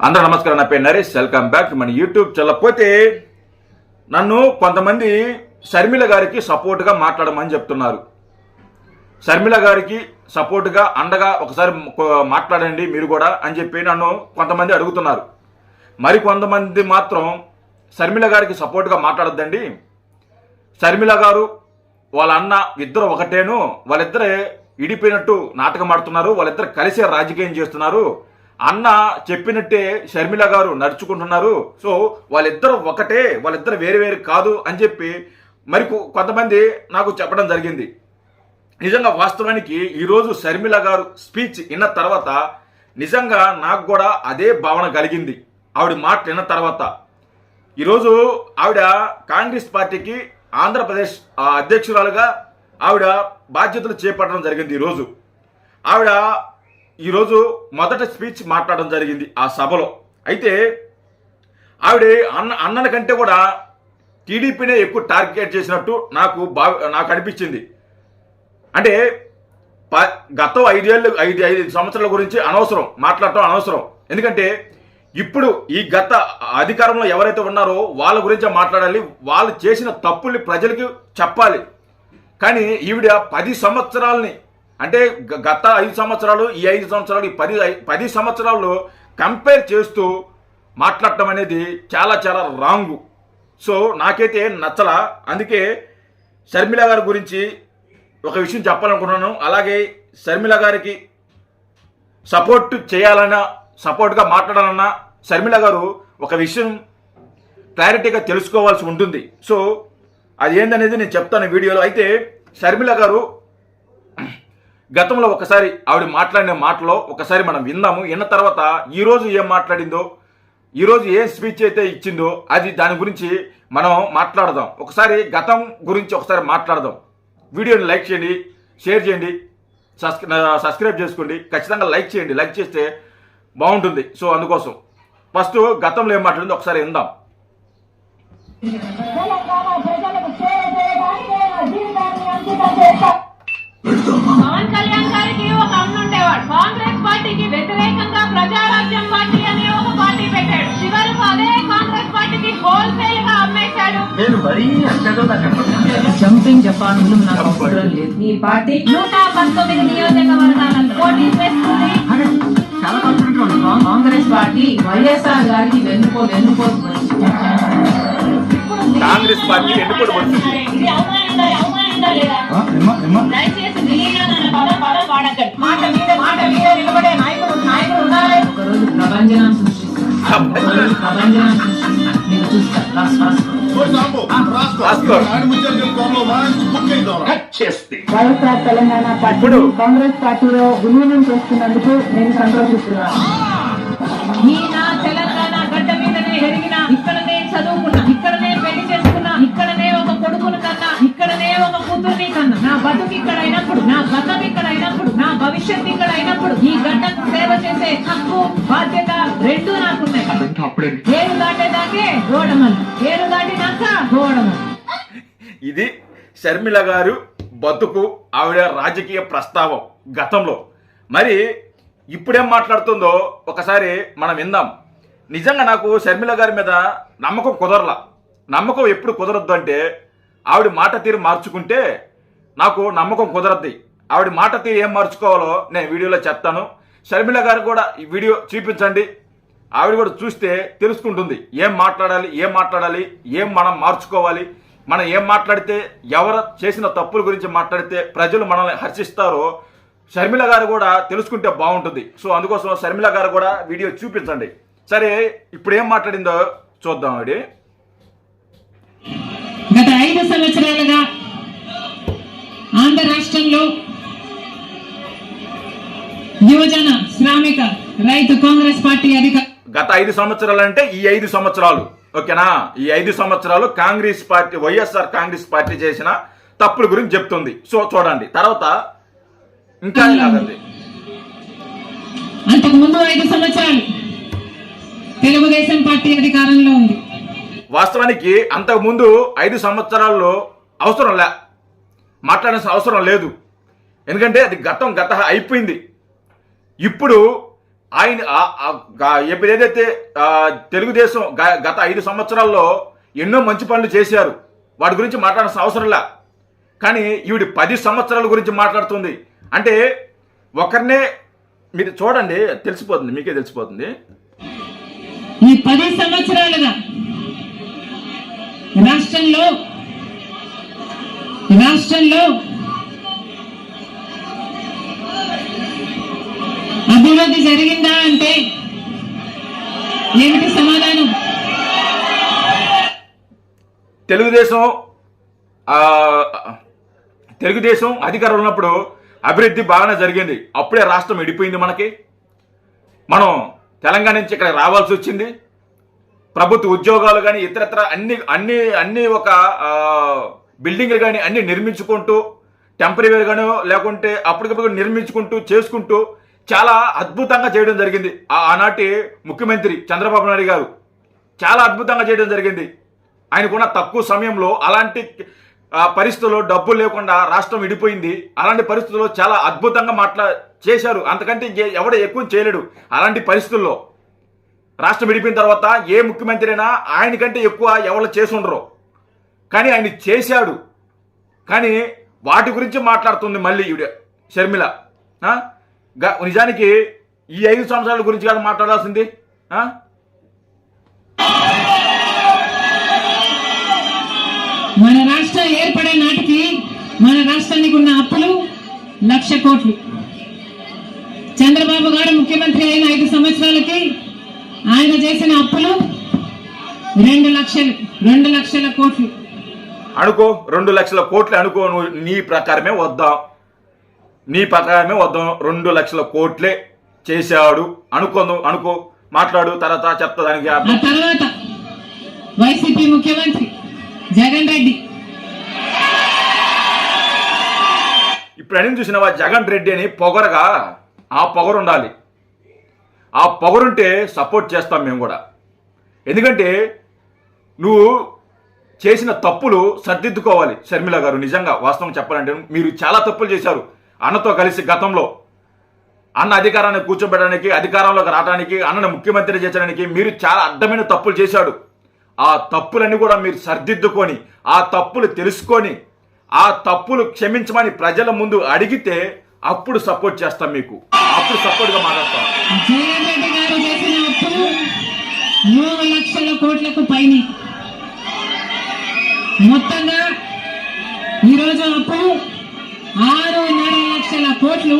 అందరూ నమస్కారం. నా పేరు నరేష్. వెల్కమ్ బ్యాక్ మన యూట్యూబ్ ఛానల్. పోతే నన్ను కొంతమంది షర్మిల గారికి సపోర్ట్గా మాట్లాడమని చెప్తున్నారు. షర్మిల గారికి సపోర్ట్గా అండగా ఒకసారి మాట్లాడండి మీరు కూడా అని చెప్పి నన్ను కొంతమంది అడుగుతున్నారు. మరి కొంతమంది మాత్రం షర్మిల గారికి సపోర్ట్గా మాట్లాడొద్దండి, షర్మిల గారు వాళ్ళ అన్న ఇద్దరు ఒకటేను, వాళ్ళిద్దరే ఇడిపోయినట్టు నాటకం ఆడుతున్నారు, వాళ్ళిద్దరు కలిసే రాజకీయం చేస్తున్నారు, అన్న చెప్పినట్టే షర్మిల గారు నడుచుకుంటున్నారు, సో వాళ్ళిద్దరు ఒకటే, వాళ్ళిద్దరు వేరు వేరు కాదు అని చెప్పి మరి కొంతమంది నాకు చెప్పడం జరిగింది. నిజంగా వాస్తవానికి ఈరోజు షర్మిల గారు స్పీచ్ విన్న తర్వాత నిజంగా నాకు కూడా అదే భావన కలిగింది. ఆవిడ మాట విన్న తర్వాత ఈరోజు ఆవిడ కాంగ్రెస్ పార్టీకి ఆంధ్రప్రదేశ్ అధ్యక్షురాలుగా ఆవిడ బాధ్యతలు చేపట్టడం జరిగింది. ఆవిడ ఈరోజు మొదట స్పీచ్ మాట్లాడడం జరిగింది ఆ సభలో. అయితే ఆవిడ అన్నల కంటే కూడా టీడీపీనే ఎక్కువ టార్గెట్ చేసినట్టు నాకు అనిపించింది. అంటే గత 5 సంవత్సరాల గురించి మాట్లాడటం అనవసరం. ఎందుకంటే ఇప్పుడు ఈ గత అధికారంలో ఎవరైతే ఉన్నారో వాళ్ళ గురించే మాట్లాడాలి, వాళ్ళు చేసిన తప్పుల్ని ప్రజలకి చెప్పాలి. కానీ ఈవిడ 10 సంవత్సరాలని, అంటే గత 5 సంవత్సరాలు, ఈ 5 సంవత్సరాలు, ఈ 10 సంవత్సరాల్లో కంపేర్ చేస్తూ మాట్లాడటం అనేది చాలా చాలా రాంగు. సో నాకైతే నచ్చలా. అందుకే షర్మిల గారి గురించి ఒక విషయం చెప్పాలనుకున్నాను. అలాగే షర్మిల గారికి సపోర్ట్ చేయాలన్నా, సపోర్ట్గా మాట్లాడాలన్నా షర్మిల గారు ఒక విషయం క్లారిటీగా తెలుసుకోవాల్సి ఉంటుంది. సో అది ఏందనేది నేను చెప్తాను వీడియోలో. అయితే షర్మిల గారు గతంలో ఒకసారి ఆవిడ మాట్లాడిన మాటలో ఒకసారి మనం విందాము. విన్న తర్వాత ఈరోజు ఏం మాట్లాడిందో, ఈరోజు ఏ స్పీచ్ అయితే ఇచ్చిందో అది దాని గురించి మనం మాట్లాడదాం. ఒకసారి గతం గురించి ఒకసారి మాట్లాడదాం. వీడియోని లైక్ చేయండి, షేర్ చేయండి, సబ్స్క్రైబ్ చేసుకోండి. ఖచ్చితంగా లైక్ చేయండి, లైక్ చేస్తే బాగుంటుంది. సో అందుకోసం ఫస్ట్ గతంలో ఏం మాట్లాడిందో ఒకసారి విందాం. పవన్ కళ్యాణ్ గారికి ఒక అన్న ఉండేవాడు. కాంగ్రెస్ పార్టీకి వ్యతిరేకంగా ప్రజారాజ్యం పార్టీ అనే ఒక పార్టీ పెట్టాడు. చివరకు అదే కాంగ్రెస్ పార్టీకి హోల్సేల్ గా అమ్మేశాడు. జంపింగ్ జపాన్లు నాకు అవసరం లేదు. ఈ పార్టీ 119 నియోజకవర్గాలలో పోటీ చేస్తుంది. చాలా కాన్ఫిడెంట్ ఉంది. కాంగ్రెస్ పార్టీ వైఎస్ఆర్ గారికి వెన్నుపోటు కాంగ్రెస్ పార్టీ ఎన్నుకోడు పడుతుంది. ఇది అవమానిందా లేదా? దయచేసి ఢిల్లీలో నన్ను పదం వాడకండి. మాట మీద నిలబడే నాయకుడు ఉన్నారు. ఒకరోజు ప్రభంజనం సృష్టిస్తాను. నేను చూస్తాను. వైఎస్ఆర్ తెలంగాణ పార్టీ కాంగ్రెస్ పార్టీలో విలీనం చేస్తున్నందుకు నేను సంతోషిస్తున్నాను. ఈ నా తెలంగాణ గడ్డ మీదనే ఎరిగిన, ఇక్కడనే చదువుకున్నా, ఇక్కడనే పెళ్లి చేసుకున్నా, ఇక్కడనే ఒక కొడుకును కన్నా, ఇక్కడనే ఒక కూతుర్ని కన్నా. నా బతుకు ఇక్కడ అయినప్పుడు, నా గతం ఇక్కడ అయినప్పుడు, నా భవిష్యత్తు ఇక్కడ అయినప్పుడు ఈ గడ్డకు సేవ చేసే హక్కు, బాధ్యత రెండూ నాకున్నాయి. ఏరు దాటేదాకే ఓడమని, ఏరు దాటినాక ఓడమని. ఇది షర్మిల గారు బతుకు, ఆవిడ రాజకీయ ప్రస్తావం గతంలో. మరి ఇప్పుడేం మాట్లాడుతుందో ఒకసారి మనం విందాం. నిజంగా నాకు షర్మిల గారి మీద నమ్మకం కుదరలా. నమ్మకం ఎప్పుడు కుదరద్దు అంటే ఆవిడ మాట తీరు మార్చుకుంటే నాకు నమ్మకం కుదరద్ది. ఆవిడ మాట తీరు ఏం మార్చుకోవాలో నేను వీడియోలో చెప్తాను. షర్మిల గారు కూడా ఈ వీడియో చూపించండి, ఆవిడ కూడా చూస్తే తెలుసుకుంటుంది ఏం మాట్లాడాలి, ఏం మనం మార్చుకోవాలి, మనం ఏం మాట్లాడితే, ఎవరు చేసిన తప్పుల గురించి మాట్లాడితే ప్రజలు మనల్ని హర్షిస్తారో షర్మిల గారు కూడా తెలుసుకుంటే బాగుంటుంది. సో అందుకోసం షర్మిల గారు కూడా వీడియో చూపించండి. సరే, ఇప్పుడు ఏం మాట్లాడిందో చూద్దాం. ఆవిడ గత 5 సంవత్సరాలుగా ఆంధ్ర రాష్ట్రంలో యువజన శ్రామిక రైతు కాంగ్రెస్ పార్టీ గత 5 సంవత్సరాలు అంటే ఈ 5 సంవత్సరాలు, ఓకేనా? ఈ 5 సంవత్సరాలు కాంగ్రెస్ పార్టీ, వైఎస్ఆర్ కాంగ్రెస్ పార్టీ చేసిన తప్పుల గురించి చెప్తుంది. సో చూడండి, తర్వాత ఇంకా ఇలాగండి. అంతకు ముందు 5 సంవత్సరాలు తెలుగుదేశం పార్టీ అధికారంలో ఉంది. వాస్తవానికి అంతకు ముందు 5 సంవత్సరాల్లో మాట్లాడాల్సిన అవసరం లేదు. ఎందుకంటే అది గత అయిపోయింది. ఇప్పుడు ఆయన ఏదైతే తెలుగుదేశం గత 5 సంవత్సరాల్లో ఎన్నో మంచి పనులు చేశారు, వాటి గురించి మాట్లాడాల్సిన అవసరంలా. కానీ ఈవిడ 10 సంవత్సరాల గురించి మాట్లాడుతుంది. అంటే ఒకరినే మీరు చూడండి, తెలిసిపోతుంది, మీకే తెలిసిపోతుంది. ఈ 10 సంవత్సరాలుగా రాష్ట్రంలో అభివృద్ధి జరిగిందా అంటే ఏమిటి సమాధానం? తెలుగుదేశం అధికారంలో ఉన్నప్పుడు అభివృద్ధి బాగానే జరిగింది. అప్పుడే రాష్ట్రం విడిపోయింది. మనం తెలంగాణ నుంచి ఇక్కడ రావాల్సి వచ్చింది. ప్రభుత్వ ఉద్యోగాలు కానీ ఇతరత్ర అన్ని ఒక బిల్డింగ్లు కానీ అన్ని నిర్మించుకుంటూ టెంపరీగానో లేకుంటే అప్పటికప్పుడు నిర్మించుకుంటూ చేసుకుంటూ చాలా అద్భుతంగా చేయడం జరిగింది. ఆనాటి ముఖ్యమంత్రి చంద్రబాబు నాయుడు గారు చాలా అద్భుతంగా చేయడం జరిగింది. ఆయనకున్న తక్కువ సమయంలో అలాంటి పరిస్థితుల్లో డబ్బు లేకుండా రాష్ట్రం విడిపోయింది. అలాంటి పరిస్థితుల్లో చాలా అద్భుతంగా చేశారు. అంతకంటే ఎవడ ఎక్కువ చేయలేడు. అలాంటి పరిస్థితుల్లో రాష్ట్రం విడిపోయిన తర్వాత ఏ ముఖ్యమంత్రి అయినా ఆయనకంటే ఎక్కువ ఎవరు చేసి ఉండరు. కానీ ఆయన చేశాడు. కానీ వాటి గురించి మాట్లాడుతుంది మళ్ళీ ఈవిడ షర్మిల. నిజానికి ఈ 5 సంవత్సరాల గురించి కాదు మాట్లాడాల్సింది. మన రాష్ట్రం ఏర్పడే నాటికి మన రాష్ట్రానికి ఉన్న అప్పులు 1,00,000 కోట్లు. చంద్రబాబు గారు ముఖ్యమంత్రి అయిన 5 సంవత్సరాలకి ఆయన చేసిన అప్పులు 2 లక్షల కోట్లు. అనుకో 2 లక్షల కోట్లు అనుకో. నువ్వు నీ ప్రకారమే వద్దాం 2 లక్షల కోట్లే చేశాడు అనుకో మాట్లాడు. తర్వాత చెప్తా దానికి. ఆ తర్వాత వైసీపీ ముఖ్యమంత్రి జగన్ రెడ్డి. ఇప్పుడు అని చూసినవా జగన్ రెడ్డి అని పొగరగా? ఆ పొగరు ఉండాలి. ఆ పొగరుంటే సపోర్ట్ చేస్తాం మేము కూడా. ఎందుకంటే నువ్వు చేసిన తప్పులు సర్దిద్దుకోవాలి షర్మిల గారు. నిజంగా వాస్తవం చెప్పాలంటే మీరు చాలా తప్పులు చేశారు. అన్నతో కలిసి గతంలో అన్న అధికారాన్ని కూర్చోబెట్టడానికి, అధికారంలోకి రావడానికి, అన్నను ముఖ్యమంత్రి చేయడానికి మీరు చాలా అడ్డమైన తప్పులు చేశాడు. ఆ తప్పులన్నీ కూడా మీరు సర్దిద్దుకొని, ఆ తప్పులు తెలుసుకొని, ఆ తప్పులు క్షమించమని ప్రజల ముందు అడిగితే అప్పుడు సపోర్ట్ చేస్తాం మీకు. అప్పుడు సపోర్ట్గా మాట్లాడతాం. జగన్ రెడ్డి గారు చేసిన అప్పులు 3 లక్షల కోట్లకు పైన. మొత్తంగా ఈరోజు అప్పులు 6.5 లక్షల కోట్లు.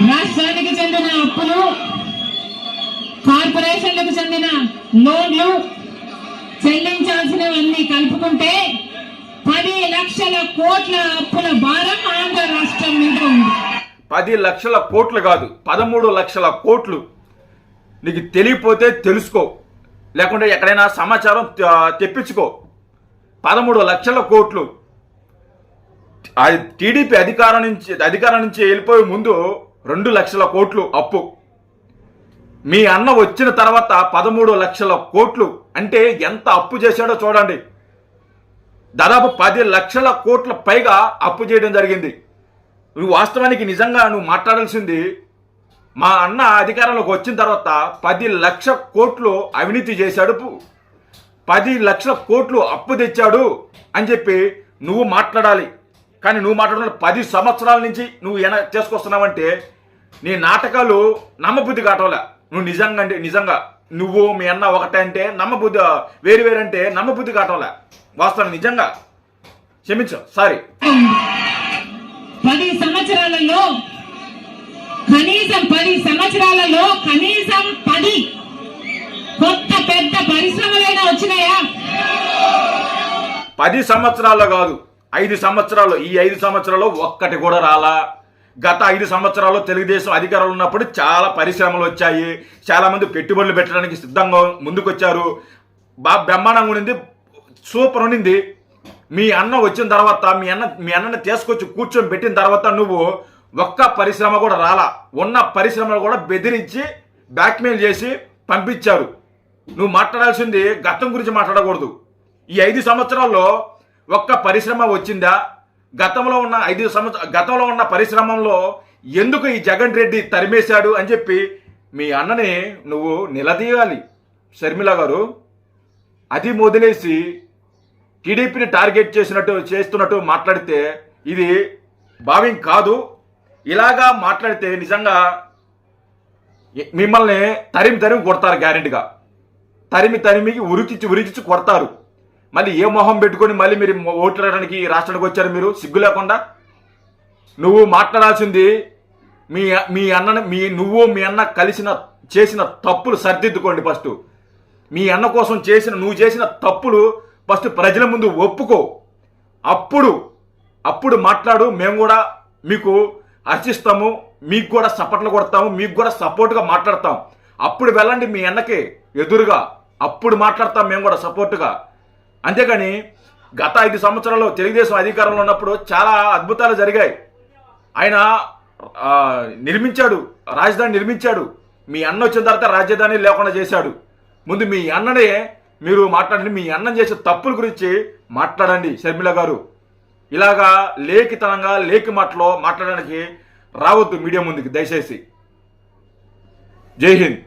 రాష్ట్రానికి చెందిన అప్పులు, కార్పొరేషన్లకు చెందిన లోన్లు చెల్లించాల్సినవన్నీ కలుపుకుంటే 10 లక్షల కోట్ల అప్పుల భారం ఆంధ్ర రాష్ట్రం మీద ఉంది. 10 లక్షల కోట్లు కాదు, 13 లక్షల కోట్లు. నీకు తెలియపోతే తెలుసుకో, లేకుంటే ఎక్కడైనా సమాచారం తెప్పించుకో. 13 లక్షల కోట్లు. టీడీపీ అధికారం నుంచి వెళ్ళిపోయే ముందు 2 లక్షల కోట్లు అప్పు. మీ అన్న వచ్చిన తర్వాత 13 లక్షల కోట్లు. అంటే ఎంత అప్పు చేశాడో చూడండి. దాదాపు 10 లక్షల కోట్ల పైగా అప్పు చేయడం జరిగింది. నువ్వు వాస్తవానికి నిజంగా నువ్వు మాట్లాడాల్సింది, మా అన్న అధికారంలోకి వచ్చిన తర్వాత 10 లక్షల కోట్లు అవినీతి చేశాడు, 10 లక్షల కోట్లు అప్పు తెచ్చాడు అని చెప్పి నువ్వు మాట్లాడాలి. కానీ నువ్వు మాట్లాడుతున్న 10 సంవత్సరాల నుంచి నువ్వు చేసుకొస్తున్నావంటే నీ నాటకాలు నమ్మబుద్ధి కావట్లే. నువ్వు నిజంగా నువ్వు మీ అన్న ఒకటే అంటే నమ్మబుద్ధి, వేరు అంటే నమ్మబుద్ధి కావట్లే. వాస్తవం నిజంగా క్షమించు, సారీ. 10 సంవత్సరాలలో కనీసం 10 కొత్త పెద్ద పరిశ్రమలైనా వచ్చినాయా? 10 సంవత్సరాల్లో కాదు, 5 సంవత్సరాలు. ఈ 5 సంవత్సరాల్లో ఒక్కటి కూడా రాలా. గత 5 సంవత్సరాల్లో తెలుగుదేశం అధికారంలో ఉన్నప్పుడు చాలా పరిశ్రమలు వచ్చాయి. చాలా మంది పెట్టుబడులు పెట్టడానికి సిద్ధంగా ముందుకొచ్చారు. బాగా బ్రహ్మాండంగా ఉండింది, సూపర్ ఉండింది. మీ అన్న వచ్చిన తర్వాత మీ అన్నని తీసుకొచ్చి కూర్చొని పెట్టిన తర్వాత నువ్వు ఒక్క పరిశ్రమ కూడా రాలా. ఉన్న పరిశ్రమలు కూడా బెదిరించి బ్లాక్మెయిల్ చేసి పంపించారు. నువ్వు మాట్లాడాల్సింది గతం గురించి మాట్లాడకూడదు. ఈ 5 సంవత్సరాల్లో ఒక్క పరిశ్రమ వచ్చిందా? గతంలో ఉన్న పరిశ్రమల్లో ఎందుకు ఈ జగన్ రెడ్డి తరిమేశాడు అని చెప్పి మీ అన్నని నువ్వు నిలదీయాలి షర్మిల గారు. అది మొదలేసి టీడీపీని టార్గెట్ చేస్తున్నట్టు మాట్లాడితే ఇది భావ్యం కాదు. ఇలాగా మాట్లాడితే నిజంగా మిమ్మల్ని తరిమి కొడతారు, గ్యారెంటీగా తరిమికి ఉరికిచ్చి కొడతారు. మళ్ళీ ఏ మొహం పెట్టుకొని మళ్ళీ మీరు ఓట్లాడడానికి ఈ రాష్ట్రానికి వచ్చారు మీరు సిగ్గు లేకుండా? నువ్వు మాట్లాడాల్సింది మీ అన్నని నువ్వు మీ అన్న చేసిన తప్పులు సరిదిద్దుకోండి ఫస్ట్. మీ అన్న కోసం నువ్వు చేసిన తప్పులు ఫస్ట్ ప్రజల ముందు ఒప్పుకో. అప్పుడు మాట్లాడు. మేము కూడా మీకు హర్షిస్తాము, మీకు కూడా సపోర్ట్లు కొడతాము, మీకు కూడా సపోర్ట్గా మాట్లాడతాం. అప్పుడు వెళ్ళండి మీ అన్నకి ఎదురుగా, అప్పుడు మాట్లాడతాం మేము కూడా సపోర్టుగా. అంతేగాని గత 5 సంవత్సరాల్లో తెలుగుదేశం అధికారంలో ఉన్నప్పుడు చాలా అద్భుతాలు జరిగాయి. ఆయన రాజధాని నిర్మించాడు. మీ అన్న వచ్చిన తర్వాత రాజధాని లేకుండా చేశాడు. ముందు మీ అన్ననే మీరు మాట్లాడండి. మీ అన్నం చేసే తప్పుల గురించి మాట్లాడండి షర్మిల గారు. ఇలాగా లేఖితనంగా లేఖి మాటలో మాట్లాడడానికి రావద్దు మీడియా ముందుకి దయచేసి. జై హింద్.